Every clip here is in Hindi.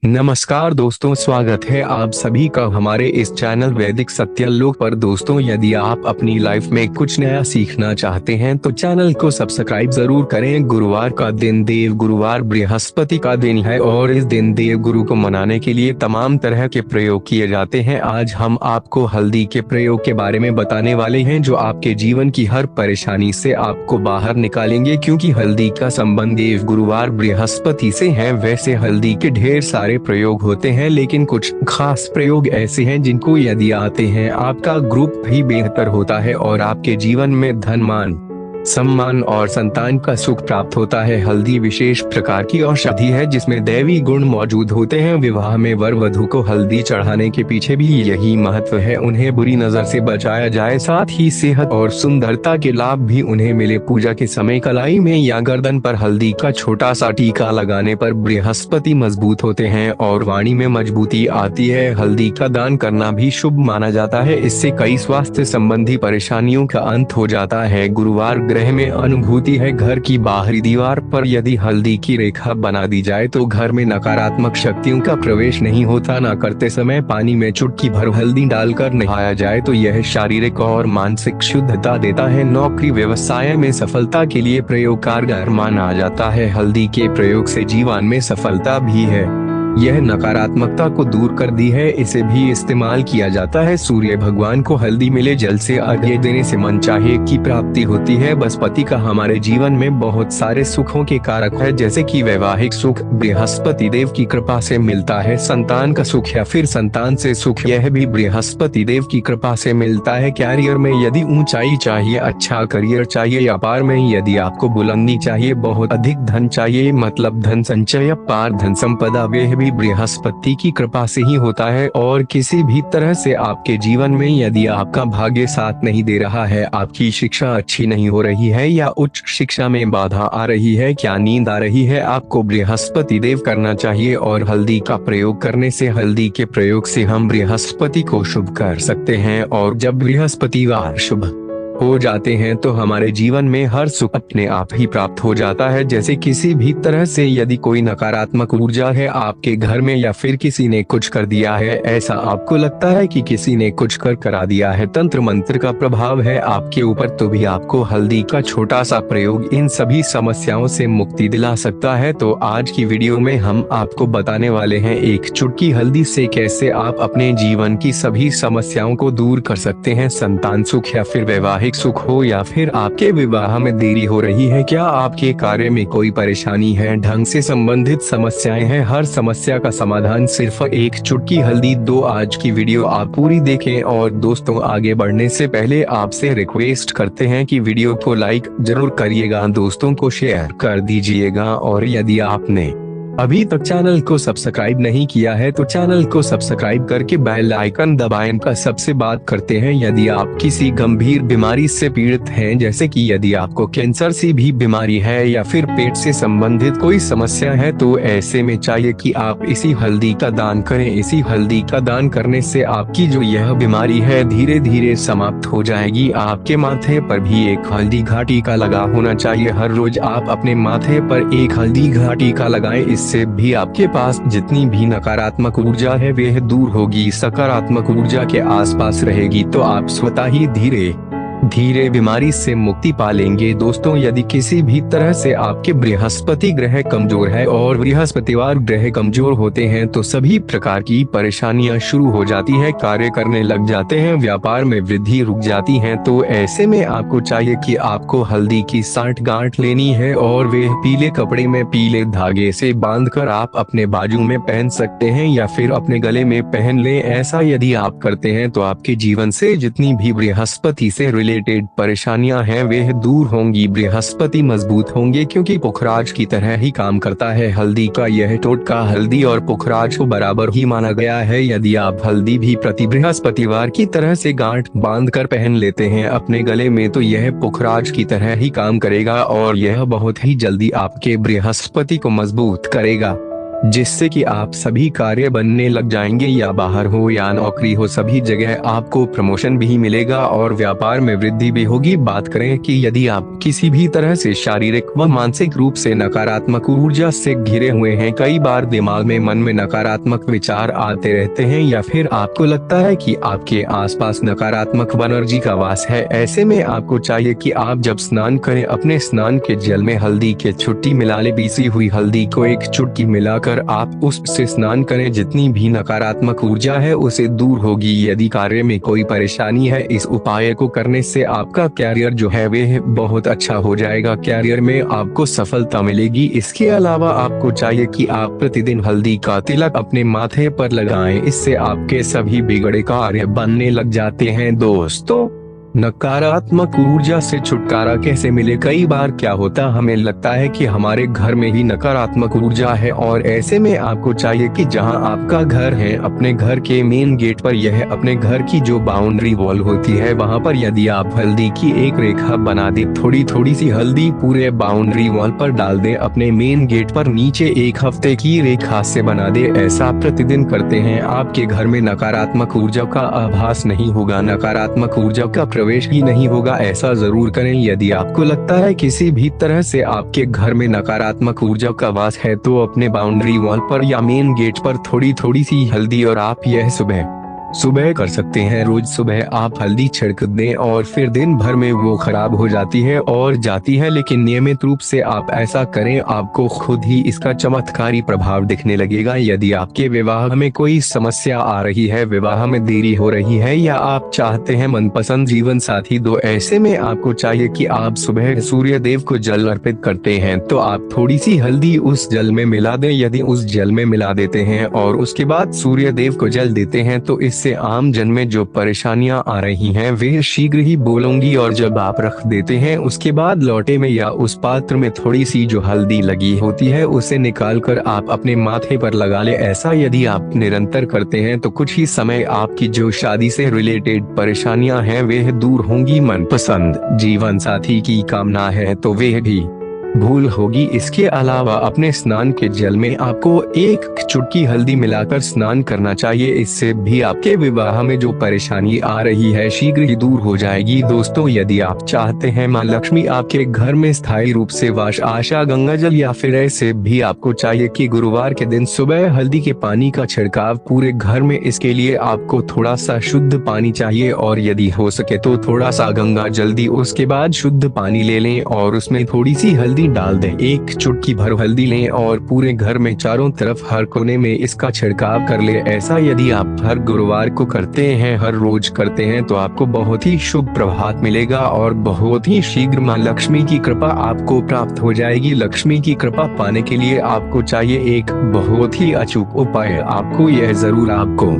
नमस्कार दोस्तों, स्वागत है आप सभी का हमारे इस चैनल वैदिक सत्यलोक पर। दोस्तों, यदि आप अपनी लाइफ में कुछ नया सीखना चाहते हैं तो चैनल को सब्सक्राइब जरूर करें। गुरुवार का दिन देव गुरुवार बृहस्पति का दिन है और इस दिन देव गुरु को मनाने के लिए तमाम तरह के प्रयोग किए जाते हैं। आज हम आपको हल्दी के प्रयोग के बारे में बताने वाले हैं जो आपके जीवन की हर परेशानी से आपको बाहर निकालेंगे, क्योंकि हल्दी का संबंध देव गुरुवार बृहस्पति से है। वैसे हल्दी के ढेर सारे प्रयोग होते हैं, लेकिन कुछ खास प्रयोग ऐसे हैं जिनको यदि आते हैं आपका ग्रुप भी बेहतर होता है और आपके जीवन में धन मान सम्मान और संतान का सुख प्राप्त होता है। हल्दी विशेष प्रकार की औषधि है जिसमें दैवी गुण मौजूद होते हैं। विवाह में वर वधू को हल्दी चढ़ाने के पीछे भी यही महत्व है, उन्हें बुरी नजर से बचाया जाए, साथ ही सेहत और सुंदरता के लाभ भी उन्हें मिले। पूजा के समय कलाई में या गर्दन पर हल्दी का छोटा सा टीका लगाने पर बृहस्पति मजबूत होते हैं और वाणी में मजबूती आती है। हल्दी का दान करना भी शुभ माना जाता है, इससे कई स्वास्थ्य संबंधी परेशानियों का अंत हो जाता है। गुरुवार ग्रह में अनुभूति है। घर की बाहरी दीवार पर यदि हल्दी की रेखा बना दी जाए तो घर में नकारात्मक शक्तियों का प्रवेश नहीं होता। न करते समय पानी में चुटकी भर हल्दी डालकर नहाया जाए तो यह शारीरिक और मानसिक शुद्धता देता है। नौकरी व्यवसाय में सफलता के लिए प्रयोग कारगर माना जाता है। हल्दी के प्रयोग से जीवन में सफलता भी है, यह नकारात्मकता को दूर कर दी है। इसे भी इस्तेमाल किया जाता है। सूर्य भगवान को हल्दी मिले जल से अर्घ्य देने से मनचाहे की प्राप्ति होती है। बृहस्पति का हमारे जीवन में बहुत सारे सुखों के कारक है, जैसे कि वैवाहिक सुख बृहस्पति देव की कृपा से मिलता है। संतान का सुख या फिर संतान से सुख, यह भी बृहस्पति देव की कृपा से मिलता है। कैरियर में यदि ऊंचाई चाहिए, अच्छा करियर चाहिए, व्यापार में यदि आपको बुलंदी चाहिए, बहुत अधिक धन चाहिए, मतलब धन संचय, पार धन संपदा, वह भी बृहस्पति की कृपा से ही होता है। और किसी भी तरह से आपके जीवन में यदि आपका भाग्य साथ नहीं दे रहा है, आपकी शिक्षा अच्छी नहीं हो रही है या उच्च शिक्षा में बाधा आ रही है, क्या नींद आ रही है, आपको बृहस्पति देव करना चाहिए। और हल्दी का प्रयोग करने से, हल्दी के प्रयोग से हम बृहस्पति को शुभ कर सकते हैं। और जब बृहस्पतिवार शुभ हो जाते हैं तो हमारे जीवन में हर सुख अपने आप ही प्राप्त हो जाता है। जैसे किसी भी तरह से यदि कोई नकारात्मक ऊर्जा है आपके घर में या फिर किसी ने कुछ कर दिया है, ऐसा आपको लगता है कि किसी ने कुछ करा दिया है, तंत्र मंत्र का प्रभाव है आपके ऊपर, तो भी आपको हल्दी का छोटा सा प्रयोग इन सभी समस्याओं से मुक्ति दिला सकता है। तो आज की वीडियो में हम आपको बताने वाले हैं एक चुटकी हल्दी से कैसे आप अपने जीवन की सभी समस्याओं को दूर कर सकते हैं। संतान सुख या फिर वैवाहिक सुख हो या फिर आपके विवाह में देरी हो रही है, क्या आपके कार्य में कोई परेशानी है, ढंग से संबंधित समस्याएं हैं, हर समस्या का समाधान सिर्फ एक चुटकी हल्दी दो। आज की वीडियो आप पूरी देखें। और दोस्तों, आगे बढ़ने से पहले आपसे रिक्वेस्ट करते हैं कि वीडियो को लाइक जरूर करिएगा, दोस्तों को शेयर कर दीजिएगा। और यदि आपने अभी तक चैनल को सब्सक्राइब नहीं किया है तो चैनल को सब्सक्राइब करके बेल आइकन दबाएं। का सबसे बात करते हैं, यदि आप किसी गंभीर बीमारी से पीड़ित हैं, जैसे कि यदि आपको कैंसर से भी बीमारी है या फिर पेट से संबंधित कोई समस्या है, तो ऐसे में चाहिए कि आप इसी हल्दी का दान करें। इसी हल्दी का दान करने से आपकी जो यह बीमारी है धीरे धीरे समाप्त हो जाएगी। आपके माथे पर भी एक हल्दी घाटी का लगा होना चाहिए। हर रोज आप अपने माथे पर एक हल्दी घाटी का लगाएं, इससे भी आपके पास जितनी भी नकारात्मक ऊर्जा है वह दूर होगी, सकारात्मक ऊर्जा के आसपास रहेगी, तो आप स्वतः ही धीरे धीरे बीमारी से मुक्ति पा लेंगे। दोस्तों, यदि किसी भी तरह से आपके बृहस्पति ग्रह कमजोर है और बृहस्पतिवार ग्रह कमजोर होते हैं तो सभी प्रकार की परेशानियां शुरू हो जाती है, कार्य करने लग जाते हैं, व्यापार में वृद्धि रुक जाती है। तो ऐसे में आपको चाहिए कि आपको हल्दी की 60 गांठ लेनी है और वे पीले कपड़े में पीले धागे से बांधकर आप अपने बाजू में पहन सकते हैं या फिर अपने गले में पहन लें। ऐसा यदि आप करते हैं तो आपके जीवन से जितनी भी बृहस्पति से रिलेटेड परेशानियां हैं वे दूर होंगी, बृहस्पति मजबूत होंगे, क्योंकि पुखराज की तरह ही काम करता है। हल्दी का यह टोटका हल्दी और पुखराज को बराबर ही माना गया है। यदि आप हल्दी भी प्रति बृहस्पतिवार की तरह से गांठ बांधकर पहन लेते हैं अपने गले में, तो यह पुखराज की तरह ही काम करेगा और यह बहुत ही जल्दी आपके बृहस्पति को मजबूत करेगा। जिससे कि आप सभी कार्य बनने लग जाएंगे, या बाहर हो या नौकरी हो सभी जगह आपको प्रमोशन भी मिलेगा और व्यापार में वृद्धि भी होगी। बात करें कि यदि आप किसी भी तरह से शारीरिक व मानसिक रूप से नकारात्मक ऊर्जा से घिरे हुए हैं, कई बार दिमाग में मन में नकारात्मक विचार आते रहते हैं, या फिर आपको लगता है कि आपके आसपास नकारात्मक एनर्जी का वास है, ऐसे में आपको चाहिए कि आप जब स्नान करें अपने स्नान के जल में हल्दी के छुट्टी मिला ले। पीसी हुई हल्दी को एक चुटकी मिलाकर आप उससे स्नान करें, जितनी भी नकारात्मक ऊर्जा है उसे दूर होगी। यदि कार्य में कोई परेशानी है, इस उपाय को करने से आपका कैरियर जो है वह बहुत अच्छा हो जाएगा, कैरियर में आपको सफलता मिलेगी। इसके अलावा आपको चाहिए कि आप प्रतिदिन हल्दी का तिलक अपने माथे पर लगाएं, इससे आपके सभी बिगड़े कार्य बनने लग जाते हैं। दोस्तों, नकारात्मक ऊर्जा से छुटकारा कैसे मिले? कई बार क्या होता, हमें लगता है कि हमारे घर में ही नकारात्मक ऊर्जा है, और ऐसे में आपको चाहिए कि जहां आपका घर है, अपने घर के मेन गेट पर, यह अपने घर की जो बाउंड्री वॉल होती है, वहां पर यदि आप हल्दी की एक रेखा बना दे, थोड़ी थोड़ी सी हल्दी पूरे बाउंड्री वॉल पर डाल दे, अपने मेन गेट पर नीचे एक हफ्ते की रेखा से बना दे। ऐसा प्रतिदिन करते हैं, आपके घर में नकारात्मक ऊर्जा का आभास नहीं होगा, नकारात्मक ऊर्जा का प्रवेश ही नहीं होगा। ऐसा जरूर करें। यदि आपको लगता है किसी भी तरह से आपके घर में नकारात्मक ऊर्जा का वास है, तो अपने बाउंड्री वॉल पर या मेन गेट पर थोड़ी थोड़ी सी हल्दी, और आप यह सुबह कर सकते हैं। रोज सुबह आप हल्दी छिड़क दें और फिर दिन भर में वो खराब हो जाती है और जाती है, लेकिन नियमित रूप से आप ऐसा करें, आपको खुद ही इसका चमत्कारी प्रभाव दिखने लगेगा। यदि आपके विवाह में कोई समस्या आ रही है, विवाह में देरी हो रही है, या आप चाहते हैं मनपसंद जीवन साथी, तो ऐसे में आपको चाहिए कि आप सुबह सूर्य देव को जल अर्पित करते हैं, तो आप थोड़ी सी हल्दी उस जल में मिला दें। यदि उस जल में मिला देते हैं और उसके बाद सूर्य देव को जल देते हैं, तो इससे आम जन में जो परेशानियां आ रही हैं वे शीघ्र ही बोलेंगी। और जब आप रख देते हैं, उसके बाद लोटे में या उस पात्र में थोड़ी सी जो हल्दी लगी होती है उसे निकाल कर आप अपने माथे पर लगा ले। ऐसा यदि आप निरंतर करते हैं तो कुछ ही समय आपकी जो शादी से रिलेटेड परेशानियां हैं वे दूर होंगी। मनपसंद जीवन साथी की कामना है तो वह भी भूल होगी। इसके अलावा अपने स्नान के जल में आपको एक चुटकी हल्दी मिलाकर स्नान करना चाहिए, इससे भी आपके विवाह में जो परेशानी आ रही है शीघ्र ही दूर हो जाएगी। दोस्तों, यदि आप चाहते हैं मां लक्ष्मी आपके घर में स्थायी रूप से वास, आशा गंगा जल या फिर ऐसे भी आपको चाहिए कि गुरुवार के दिन सुबह हल्दी के पानी का छिड़काव पूरे घर में। इसके लिए आपको थोड़ा सा शुद्ध पानी चाहिए, और यदि हो सके तो थोड़ा सा गंगा जल दी, उसके बाद शुद्ध पानी ले लें और उसमें थोड़ी सी हल्दी डाल दें। एक चुटकी भर हल्दी लें और पूरे घर में चारों तरफ हर कोने में इसका छिड़काव कर ले। ऐसा यदि आप हर गुरुवार को करते हैं, हर रोज करते हैं, तो आपको बहुत ही शुभ प्रभात मिलेगा और बहुत ही शीघ्र मां लक्ष्मी की कृपा आपको प्राप्त हो जाएगी। लक्ष्मी की कृपा पाने के लिए आपको चाहिए एक बहुत ही अचूक उपाय। आपको यह जरूर आपको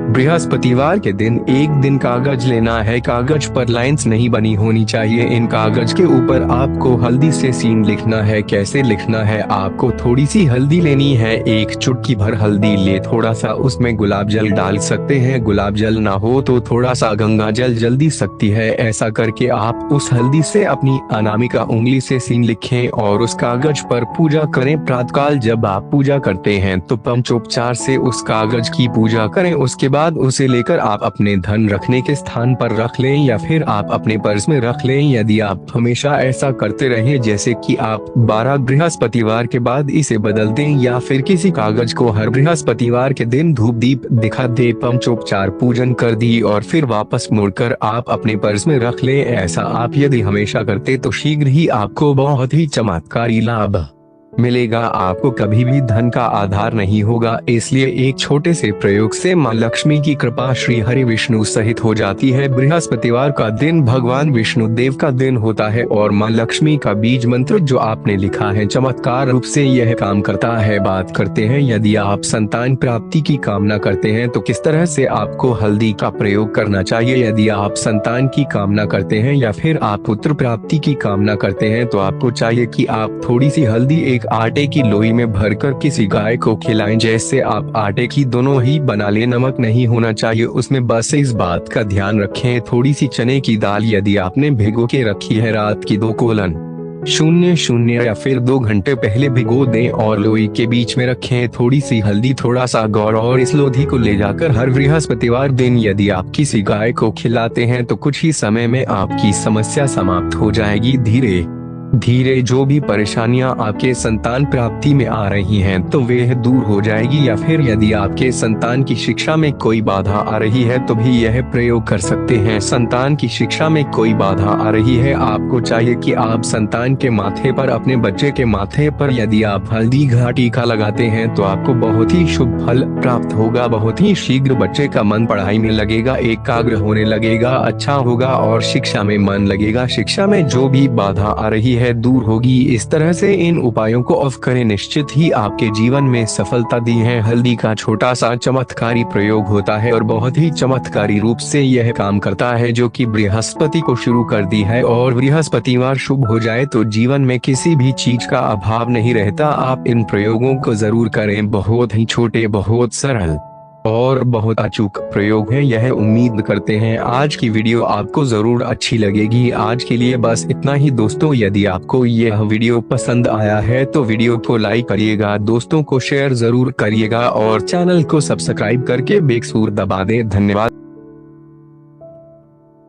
बृहस्पतिवार के दिन एक दिन कागज लेना है। कागज पर लाइंस नहीं बनी होनी चाहिए। इन कागज के ऊपर आपको हल्दी से सीन लिखना है। कैसे लिखना है? आपको थोड़ी सी हल्दी लेनी है, एक चुटकी भर हल्दी ले, थोड़ा सा उसमें गुलाब जल डाल सकते हैं, गुलाब जल ना हो तो थोड़ा सा गंगा जल जल्दी सकती है। ऐसा करके आप उस हल्दी से अपनी अनामिका उंगली से सीन लिखें और उस कागज पर पूजा करें। प्रातःकाल जब आप पूजा करते हैं तो पंचोपचार से उस कागज की पूजा करें। उसके बाद उसे लेकर आप अपने धन रखने के स्थान पर रख लें या फिर आप अपने पर्स में रख लें। यदि आप हमेशा ऐसा करते रहें, जैसे कि आप 12 बृहस्पतिवार के बाद इसे बदल दें या फिर किसी कागज को हर बृहस्पतिवार के दिन धूप दीप दिखा दे, पंचोपचार पूजन कर दी और फिर वापस मुड़कर आप अपने पर्स में रख लें। ऐसा आप यदि हमेशा करते तो शीघ्र ही आपको बहुत ही चमत्कारी लाभ मिलेगा। आपको कभी भी धन का आधार नहीं होगा। इसलिए एक छोटे से प्रयोग से मां लक्ष्मी की कृपा श्री हरि विष्णु सहित हो जाती है। बृहस्पतिवार का दिन भगवान विष्णु देव का दिन होता है और मां लक्ष्मी का बीज मंत्र जो आपने लिखा है चमत्कार रूप से यह काम करता है। बात करते हैं, यदि आप संतान प्राप्ति की कामना करते हैं तो किस तरह से आपको हल्दी का प्रयोग करना चाहिए। यदि आप संतान की कामना करते हैं या फिर आप पुत्र प्राप्ति की कामना करते हैं तो आपको चाहिए कि आप थोड़ी सी हल्दी एक आटे की लोई में भरकर किसी गाय को खिलाएं। जैसे आप आटे की दोनों ही बना ले, नमक नहीं होना चाहिए उसमें, बस इस बात का ध्यान रखें। थोड़ी सी चने की दाल यदि आपने भिगो के रखी है रात की 2 0 या फिर 2 घंटे पहले भिगो दें और लोई के बीच में रखें। थोड़ी सी हल्दी, थोड़ा सा गौर और इस लोधी को ले जाकर हर बृहस्पतिवार दिन यदि आप किसी गाय को खिलाते हैं तो कुछ ही समय में आपकी समस्या समाप्त हो जाएगी। धीरे धीरे जो भी परेशानियां आपके संतान प्राप्ति में आ रही हैं तो वे दूर हो जाएगी। या फिर यदि आपके संतान की शिक्षा में कोई बाधा आ रही है तो भी यह प्रयोग कर सकते हैं। संतान की शिक्षा में कोई बाधा आ रही है, आपको चाहिए कि आप संतान के माथे पर, अपने बच्चे के माथे पर यदि आप हल्दी का टीका लगाते हैं तो आपको बहुत ही शुभ फल प्राप्त होगा। बहुत ही शीघ्र बच्चे का मन पढ़ाई में लगेगा, एकाग्र होने लगेगा, अच्छा होगा और शिक्षा में मन लगेगा। शिक्षा में जो भी बाधा आ रही है दूर होगी। इस तरह से इन उपायों को ऑफ करें, निश्चित ही आपके जीवन में सफलता दी है। हल्दी का छोटा सा चमत्कारी प्रयोग होता है और बहुत ही चमत्कारी रूप से यह काम करता है, जो कि बृहस्पति को शुरू कर दी है। और बृहस्पतिवार शुभ हो जाए तो जीवन में किसी भी चीज का अभाव नहीं रहता। आप इन प्रयोगों को जरूर करें। बहुत ही छोटे, बहुत सरल और बहुत अचूक प्रयोग है यह। उम्मीद करते हैं आज की वीडियो आपको जरूर अच्छी लगेगी। आज के लिए बस इतना ही दोस्तों। यदि आपको यह वीडियो पसंद आया है तो वीडियो को लाइक करिएगा, दोस्तों को शेयर जरूर करिएगा और चैनल को सब्सक्राइब करके बेल दबा दें। धन्यवाद।